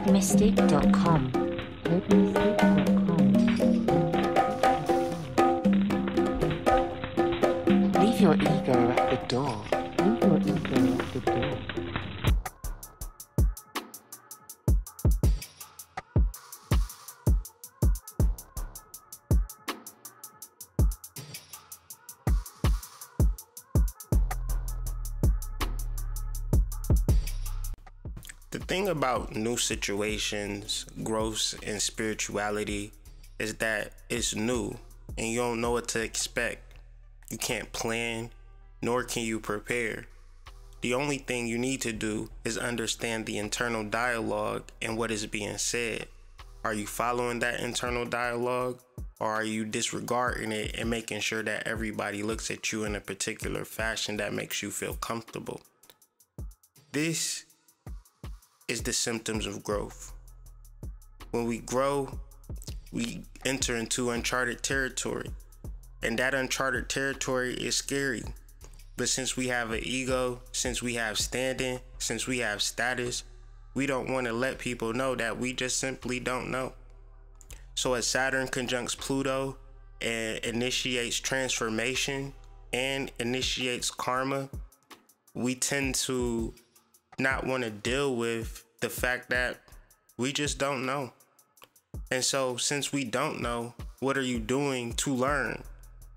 HopeMystic.com. Leave your ego at the door. Leave your ego at the door. The thing about new situations, growth, and spirituality is that it's new and you don't know what to expect. You can't plan, nor can you prepare. The only thing you need to do is understand the internal dialogue and what is being said. Are you following that internal dialogue, or are you disregarding it and making sure that everybody looks at you in a particular fashion that makes you feel comfortable? This is the symptoms of growth. When we grow, we enter into uncharted territory, and that uncharted territory is scary. But since we have an ego, since we have standing, since we have status, we don't want to let people know that we just simply don't know. So as Saturn conjuncts Pluto and initiates transformation and initiates karma, we tend to not want to deal with the fact that we just don't know. And so since we don't know, what are you doing to learn?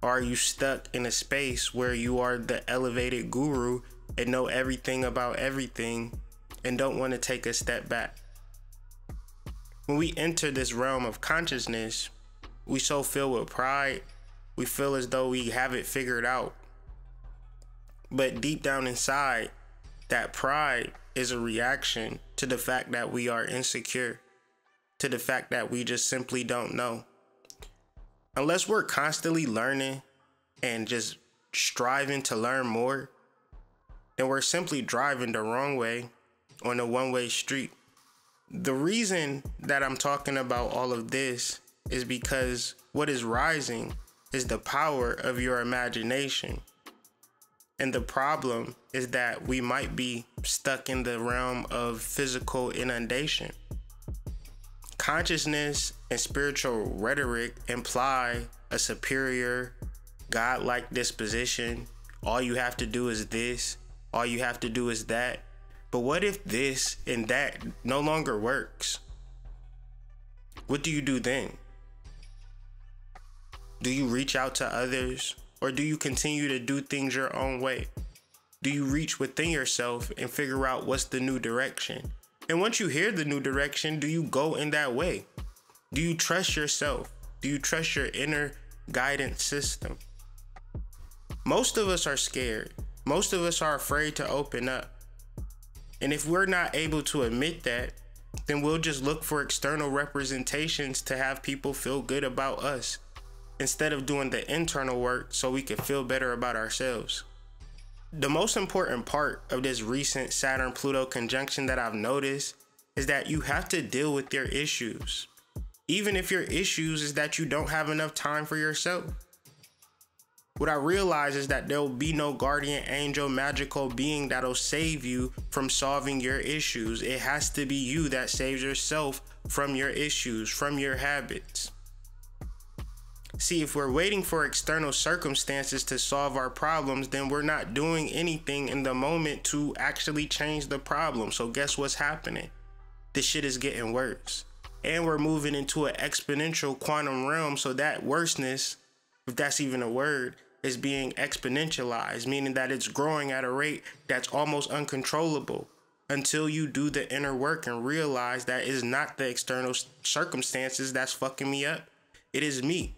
Or are you stuck in a space where you are the elevated guru and know everything about everything and don't want to take a step back? When we enter this realm of consciousness, we so filled with pride, we feel as though we have it figured out. But deep down inside, that pride is a reaction to the fact that we are insecure, to the fact that we just simply don't know. Unless we're constantly learning and just striving to learn more, then we're simply driving the wrong way on a one-way street. The reason that I'm talking about all of this is because what is rising is the power of your imagination. And the problem is that we might be stuck in the realm of physical inundation. Consciousness and spiritual rhetoric imply a superior, godlike disposition. All you have to do is this. All you have to do is that. But what if this and that no longer works? What do you do then? Do you reach out to others, or do you continue to do things your own way? Do you reach within yourself and figure out what's the new direction? And once you hear the new direction, do you go in that way? Do you trust yourself? Do you trust your inner guidance system? Most of us are scared. Most of us are afraid to open up. And if we're not able to admit that, then we'll just look for external representations to have people feel good about us, instead of doing the internal work so we can feel better about ourselves. The most important part of this recent Saturn-Pluto conjunction that I've noticed is that you have to deal with your issues. Even if your issues is that you don't have enough time for yourself. What I realize is that there will be no guardian angel, magical being that'll save you from solving your issues. It has to be you that saves yourself from your issues, from your habits. See, if we're waiting for external circumstances to solve our problems, then we're not doing anything in the moment to actually change the problem. So guess what's happening? This shit is getting worse. And we're moving into an exponential quantum realm, so that worseness, if that's even a word, is being exponentialized, meaning that it's growing at a rate that's almost uncontrollable until you do the inner work and realize that it's not the external circumstances that's fucking me up. It is me.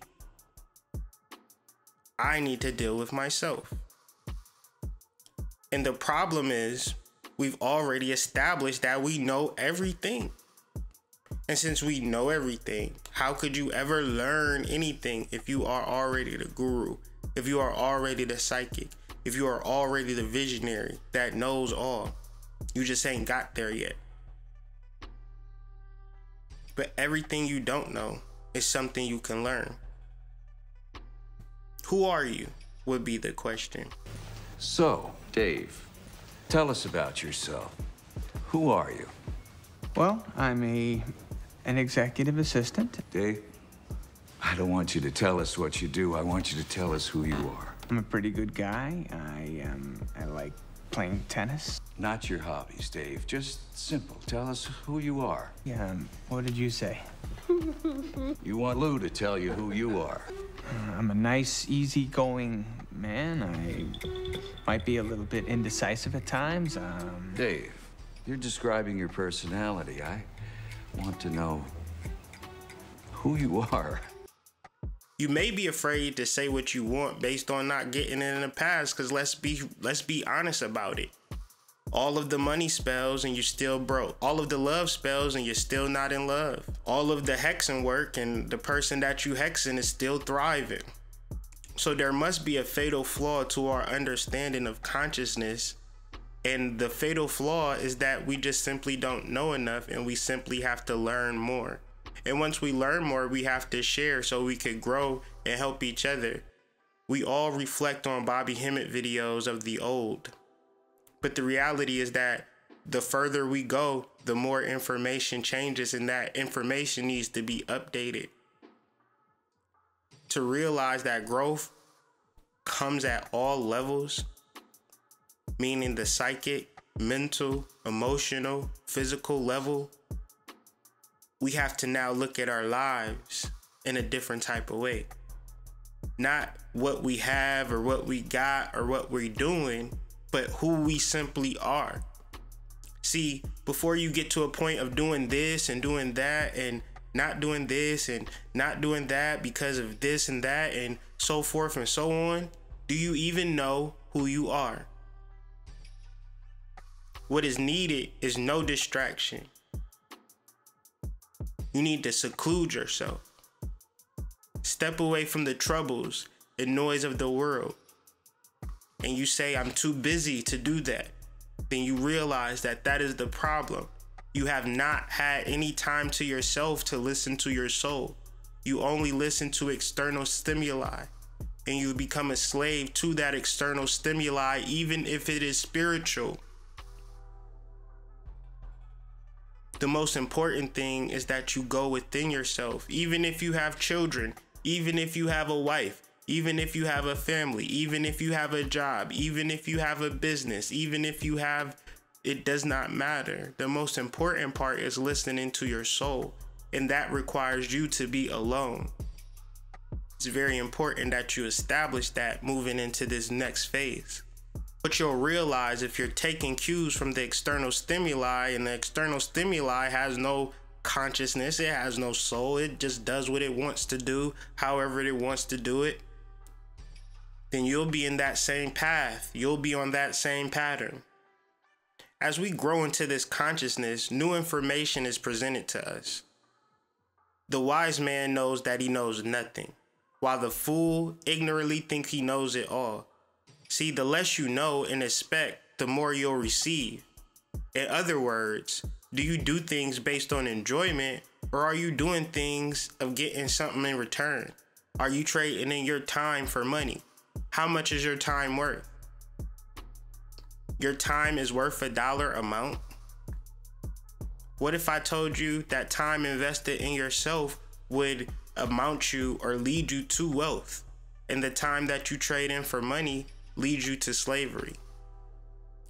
I need to deal with myself. And the problem is, we've already established that we know everything. And since we know everything, how could you ever learn anything if you are already the guru, if you are already the psychic, if you are already the visionary that knows all? You just ain't got there yet. But everything you don't know is something you can learn. Who are you, would be the question. So, Dave, tell us about yourself. Who are you? Well, I'm an executive assistant. Dave, I don't want you to tell us what you do. I want you to tell us who you are. I'm a pretty good guy. I like playing tennis. Not your hobbies, Dave. Just simple. Tell us who you are. Yeah, what did you say? You want Lou to tell you who you are. I'm a nice, easygoing man. I might be a little bit indecisive at times. Dave, you're describing your personality. I want to know who you are. You may be afraid to say what you want based on not getting it in the past, because let's be honest about it. All of the money spells and you're still broke. All of the love spells and you're still not in love. All of the hexing work and the person that you hexing is still thriving. So there must be a fatal flaw to our understanding of consciousness. And the fatal flaw is that we just simply don't know enough, and we simply have to learn more. And once we learn more, we have to share so we could grow and help each other. We all reflect on Bobby Hemmett videos of the old. But the reality is that the further we go, the more information changes, and that information needs to be updated. To realize that growth comes at all levels, meaning the psychic, mental, emotional, physical level, we have to now look at our lives in a different type of way. Not what we have or what we got or what we're doing, but who we simply are. See, before you get to a point of doing this and doing that and not doing this and not doing that because of this and that and so forth and so on, do you even know who you are? What is needed is no distraction. You need to seclude yourself. Step away from the troubles and noise of the world. And you say, I'm too busy to do that. Then you realize that that is the problem. You have not had any time to yourself to listen to your soul. You only listen to external stimuli, and you become a slave to that external stimuli, even if it is spiritual. The most important thing is that you go within yourself. Even if you have children, even if you have a wife, even if you have a family, even if you have a job, even if you have a business, even if you have, it does not matter. The most important part is listening to your soul, and that requires you to be alone. It's very important that you establish that moving into this next phase. But you'll realize if you're taking cues from the external stimuli, and the external stimuli has no consciousness, it has no soul, it just does what it wants to do, however it wants to do it, then you'll be in that same path. You'll be on that same pattern. As we grow into this consciousness, new information is presented to us. The wise man knows that he knows nothing, while the fool ignorantly thinks he knows it all. See, the less you know and expect, the more you'll receive. In other words, do you do things based on enjoyment, or are you doing things of getting something in return? Are you trading in your time for money? How much is your time worth? Your time is worth $1 amount. What if I told you that time invested in yourself would amount you or lead you to wealth, and the time that you trade in for money leads you to slavery?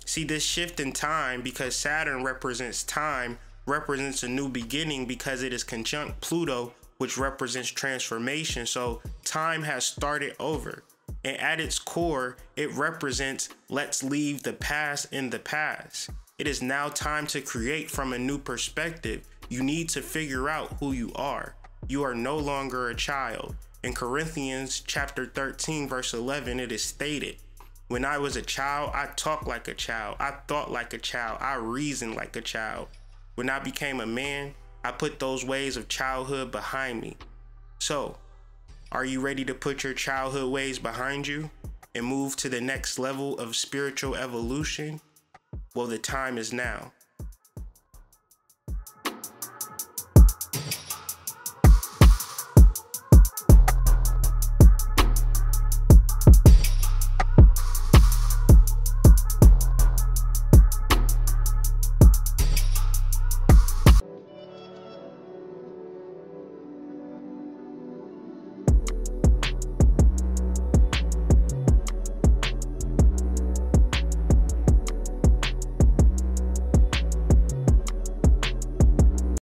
See, this shift in time, because Saturn represents time, represents a new beginning because it is conjunct Pluto, which represents transformation. So time has started over. And at its core, it represents let's leave the past in the past. It is now time to create from a new perspective. You need to figure out who you are. You are no longer a child. In Corinthians chapter 13, verse 11, it is stated, when I was a child, I talked like a child. I thought like a child. I reasoned like a child. When I became a man, I put those ways of childhood behind me. So, are you ready to put your childhood ways behind you and move to the next level of spiritual evolution? Well, the time is now.